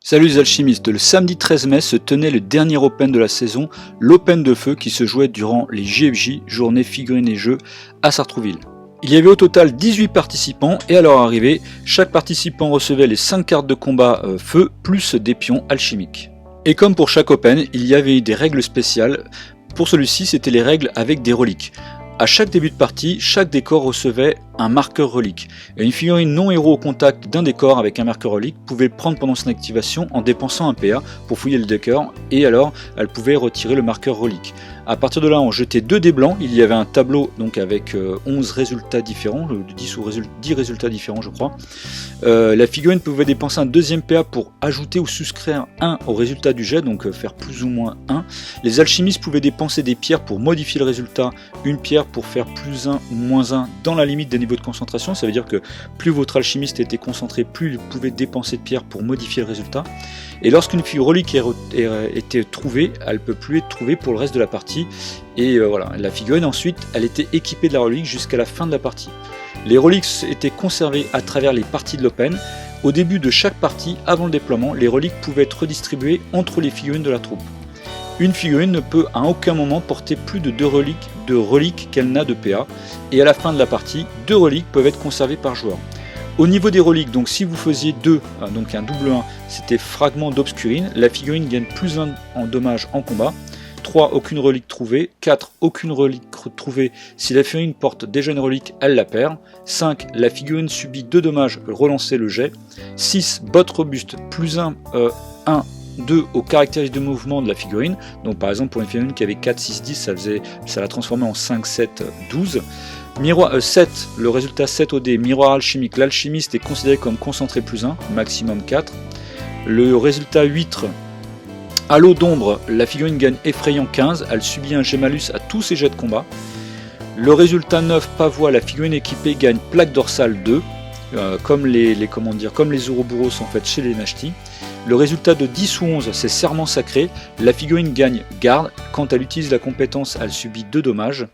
Salut les alchimistes, le samedi 13 mai se tenait le dernier Open de la saison, l'Open de Feu qui se jouait durant les JFJ, journées figurines et jeux, à Sartrouville. Il y avait au total 18 participants et à leur arrivée, chaque participant recevait les 5 cartes de combat feu plus des pions alchimiques. Et comme pour chaque Open, il y avait des règles spéciales. Pour celui-ci, c'était les règles avec des reliques. À chaque début de partie, chaque décor recevait un marqueur relique. Et une figurine non héros au contact d'un décor avec un marqueur relique pouvait le prendre pendant son activation en dépensant un PA pour fouiller le décor, et alors elle pouvait retirer le marqueur relique. À partir de là, on jetait 2 dés blancs, il y avait un tableau donc avec 11 résultats différents, 10 résultats différents je crois. La figurine pouvait dépenser un deuxième PA pour ajouter ou souscrire 1 au résultat du jet, donc faire plus ou moins 1. Les alchimistes pouvaient dépenser des pierres pour modifier le résultat, une pierre pour faire plus 1 ou moins 1 dans la limite des niveaux de concentration, ça veut dire que plus votre alchimiste était concentré, plus il pouvait dépenser de pierres pour modifier le résultat. Et lorsqu'une relique était trouvée, elle ne peut plus être trouvée pour le reste de la partie. Et voilà, la figurine ensuite, elle était équipée de la relique jusqu'à la fin de la partie. Les reliques étaient conservées à travers les parties de l'Open. Au début de chaque partie, avant le déploiement, les reliques pouvaient être redistribuées entre les figurines de la troupe. Une figurine ne peut à aucun moment porter plus de 2 reliques qu'elle n'a de PA, et à la fin de la partie, 2 reliques peuvent être conservées par joueur. Au niveau des reliques, donc si vous faisiez 2, donc un double 1, c'était fragment d'obscurine, la figurine gagne plus 1 en dommages en combat. 3, aucune relique trouvée. 4, aucune relique trouvée. Si la figurine porte déjà une relique, elle la perd. 5, la figurine subit 2 dommages, relancez le jet. 6, botte robuste, plus 1, 2 aux caractéristiques de mouvement de la figurine. Donc par exemple pour une figurine qui avait 4, 6, 10, ça la transformait en 5, 7, 12. 7, le résultat 7 au dé, miroir alchimique, l'alchimiste est considéré comme concentré plus 1, maximum 4. Le résultat 8, halo d'ombre, la figurine gagne effrayant 15, elle subit un jet malus à tous ses jets de combat. Le résultat 9, pavois, la figurine équipée gagne plaque dorsale 2, comme les Ouroboros en fait chez les Nashti. Le résultat de 10 ou 11, c'est serment sacré, la figurine gagne garde, quand elle utilise la compétence, elle subit 2 dommages.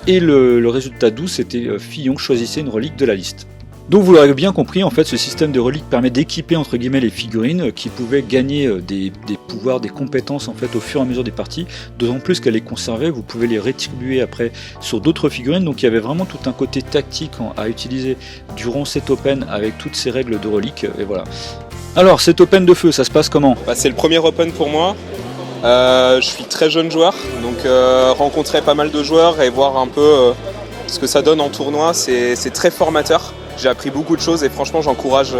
Et le résultat 12, c'était Fillon, choisissait une relique de la liste. Donc vous l'aurez bien compris, en fait ce système de reliques permet d'équiper entre guillemets les figurines qui pouvaient gagner des pouvoirs, des compétences en fait au fur et à mesure des parties, d'autant plus qu'elles les conservaient, vous pouvez les rétribuer après sur d'autres figurines, donc il y avait vraiment tout un côté tactique à utiliser durant cet Open avec toutes ces règles de reliques, et voilà. Alors cet Open de Feu, ça se passe comment ? C'est le premier Open pour moi. Je suis très jeune joueur, donc rencontrer pas mal de joueurs et voir un peu ce que ça donne en tournoi, c'est très formateur. J'ai appris beaucoup de choses et franchement j'encourage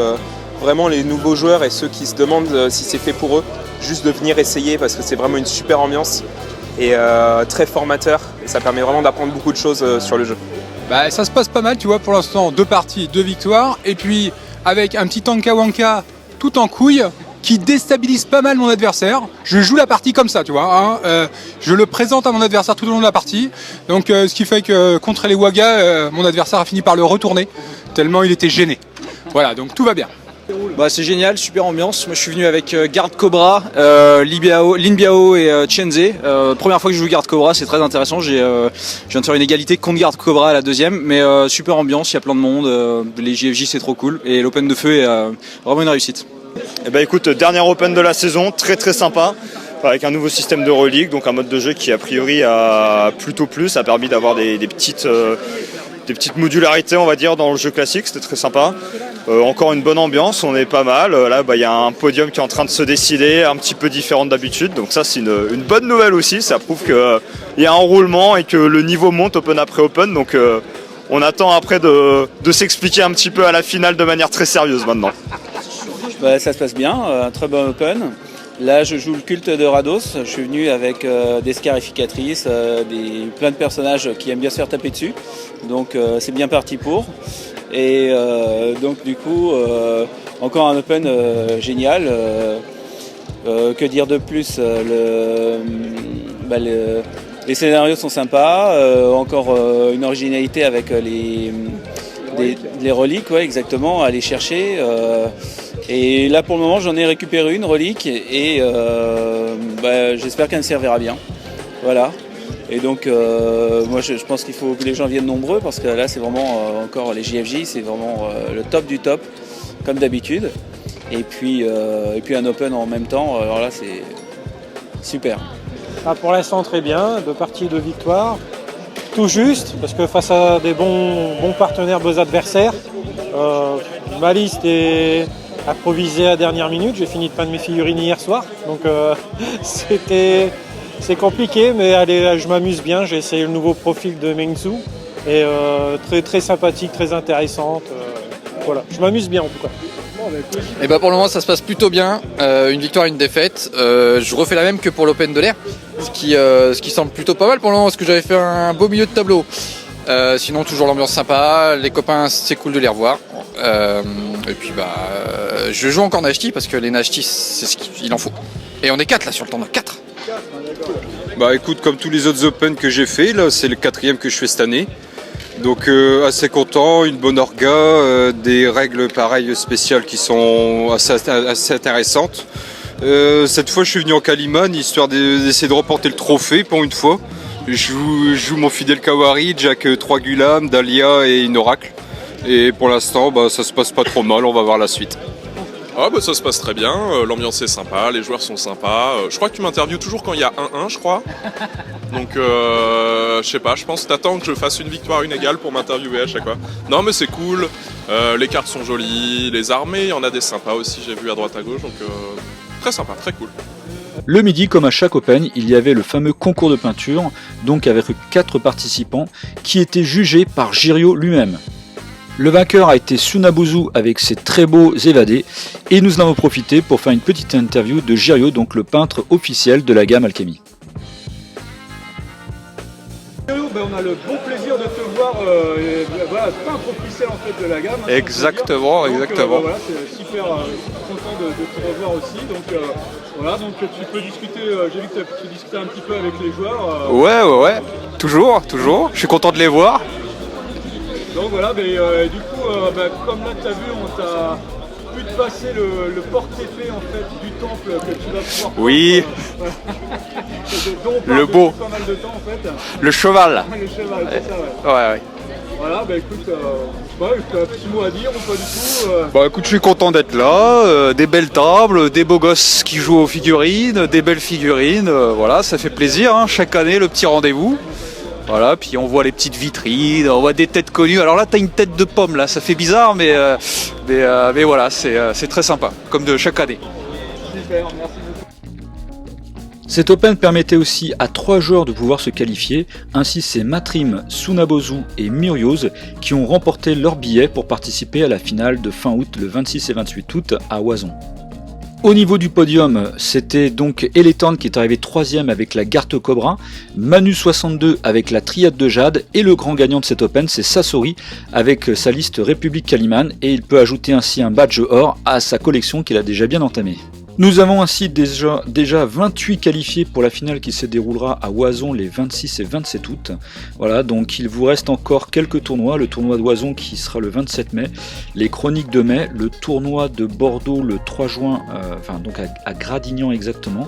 vraiment les nouveaux joueurs et ceux qui se demandent si c'est fait pour eux, juste de venir essayer parce que c'est vraiment une super ambiance et très formateur et ça permet vraiment d'apprendre beaucoup de choses sur le jeu. Ça se passe pas mal, tu vois, pour l'instant, 2 parties, 2 victoires, et puis avec un petit Tanka Wanka tout en couille, qui déstabilise pas mal mon adversaire. Je joue la partie comme ça, tu vois. Je le présente à mon adversaire tout au long de la partie. Donc, ce qui fait que contre les Waga, mon adversaire a fini par le retourner, tellement il était gêné. Voilà, donc tout va bien. C'est génial, super ambiance. Moi je suis venu avec Garde Cobra, Lin Biao et Chenze. Première fois que je joue Garde Cobra, c'est très intéressant. Je viens de faire une égalité contre Garde Cobra à la deuxième, mais super ambiance, il y a plein de monde. Les JFJ c'est trop cool et l'Open de Feu est vraiment une réussite. Écoute, dernier Open de la saison, très très sympa, avec un nouveau système de reliques, donc un mode de jeu qui a priori a plutôt plu, ça a permis d'avoir des petites modularités on va dire dans le jeu classique, c'était très sympa. Encore une bonne ambiance, on est pas mal, là il y a un podium qui est en train de se décider, un petit peu différent d'habitude, donc ça c'est une bonne nouvelle aussi, ça prouve qu'il y a un enroulement et que le niveau monte Open après Open, donc on attend après de s'expliquer un petit peu à la finale de manière très sérieuse maintenant. Ça se passe bien, un très bon Open. Là, je joue le culte de Rados. Je suis venu avec des scarificatrices, plein de personnages qui aiment bien se faire taper dessus. Donc, c'est bien parti pour. Et donc, du coup, encore un Open génial. Que dire de plus les scénarios sont sympas. Encore une originalité avec les reliques, ouais, exactement, à aller chercher. Et là pour le moment j'en ai récupéré une relique et j'espère qu'elle me servira bien. Voilà. Et donc moi je pense qu'il faut que les gens viennent nombreux parce que là c'est vraiment encore les JFJ, c'est vraiment le top du top comme d'habitude. et puis un Open en même temps. Alors là, c'est super. Ah, pour l'instant, très bien. 2 parties, 2 victoires. Tout juste, parce que face à des bons partenaires, beaux adversaires, ma liste est improvisée à la dernière minute. J'ai fini de peindre mes figurines hier soir. Donc c'est compliqué, mais allez, je m'amuse bien. J'ai essayé le nouveau profil de Mengzu. Et très, très sympathique, très intéressante. Voilà, je m'amuse bien en tout cas. Et bah pour le moment ça se passe plutôt bien, une victoire, une défaite. Je refais la même que pour l'Open de l'air, ce qui semble plutôt pas mal pour le moment parce que j'avais fait un beau milieu de tableau. Sinon toujours l'ambiance sympa, les copains c'est cool de les revoir. Et puis je joue encore Nashti parce que les Nashti c'est ce qu'il en faut. Et on est 4 là sur le tournoi, 4. Bah écoute, comme tous les autres Open que j'ai fait, là c'est le 4e que je fais cette année. Donc assez content, une bonne orga, des règles pareilles spéciales qui sont assez intéressantes. Cette fois je suis venu en Calimane histoire d'essayer de remporter le trophée pour une fois. Je joue mon fidèle Kawari, Jack 3 Gulam, Dahlia et une Oracle. Et pour l'instant ça se passe pas trop mal, on va voir la suite. Ah bah ça se passe très bien, l'ambiance est sympa, les joueurs sont sympas. Je crois que tu m'interviews toujours quand il y a 1-1 je crois. Donc je sais pas, je pense que t'attends que je fasse une victoire, une égale pour m'interviewer à chaque fois. Non mais c'est cool, les cartes sont jolies, les armées, il y en a des sympas aussi, j'ai vu à droite à gauche, donc très sympa, très cool. Le midi, comme à chaque Open, il y avait le fameux concours de peinture, donc avec 4 participants, qui étaient jugés par Jirio lui-même. Le vainqueur a été Tsunabozu avec ses très beaux évadés et nous en avons profité pour faire une petite interview de Jirio, donc le peintre officiel de la gamme Alchemy. On a le bon plaisir de te voir peintre officiel en fait de la gamme. Exactement, exactement. Voilà, c'est super content de te revoir aussi. Donc tu peux discuter, j'ai vu que tu discutais un petit peu avec les joueurs. Ouais, toujours. Je suis content de les voir. Donc voilà, mais du coup, comme là tu as vu, on t'a pu te passer le porte-épée en fait du temple que tu vas pouvoir prendre. Oui. Le beau. Pas mal de temps en fait. Le cheval. Le cheval, c'est ça, Ouais. Voilà, écoute, un petit mot à dire ou pas du tout Écoute, je suis content d'être là. Des belles tables, des beaux gosses qui jouent aux figurines, des belles figurines. Voilà, ça fait plaisir. Hein, chaque année, le petit rendez-vous. Voilà, puis on voit les petites vitrines, on voit des têtes connues. Alors là, t'as une tête de pomme, là, ça fait bizarre, mais voilà, c'est très sympa, comme de chaque année. Super, merci beaucoup. Cet Open permettait aussi à 3 joueurs de pouvoir se qualifier, ainsi c'est Matrim, Tsunabozu et Murioz qui ont remporté leur billet pour participer à la finale de fin août, le 26 et 28 août à Oison. Au niveau du podium, c'était donc Eletan qui est arrivé 3ème avec la Garde Cobra, Manu62 avec la Triade de Jade et le grand gagnant de cet Open c'est Sasori avec sa liste République Calimane et il peut ajouter ainsi un badge or à sa collection qu'il a déjà bien entamée. Nous avons ainsi déjà 28 qualifiés pour la finale qui se déroulera à Oison les 26 et 27 août. Voilà, donc il vous reste encore quelques tournois. Le tournoi d'Oison qui sera le 27 mai, les Chroniques de mai, le tournoi de Bordeaux le 3 juin, donc à Gradignan exactement,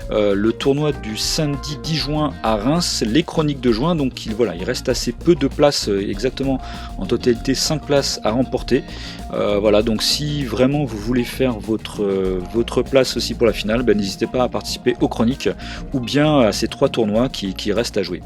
le tournoi du samedi 10 juin à Reims, les Chroniques de juin. Donc il reste assez peu de places, exactement en totalité 5 places à remporter. Voilà, donc si vraiment vous voulez faire votre place aussi pour la finale, n'hésitez pas à participer aux chroniques ou bien à ces 3 tournois qui restent à jouer.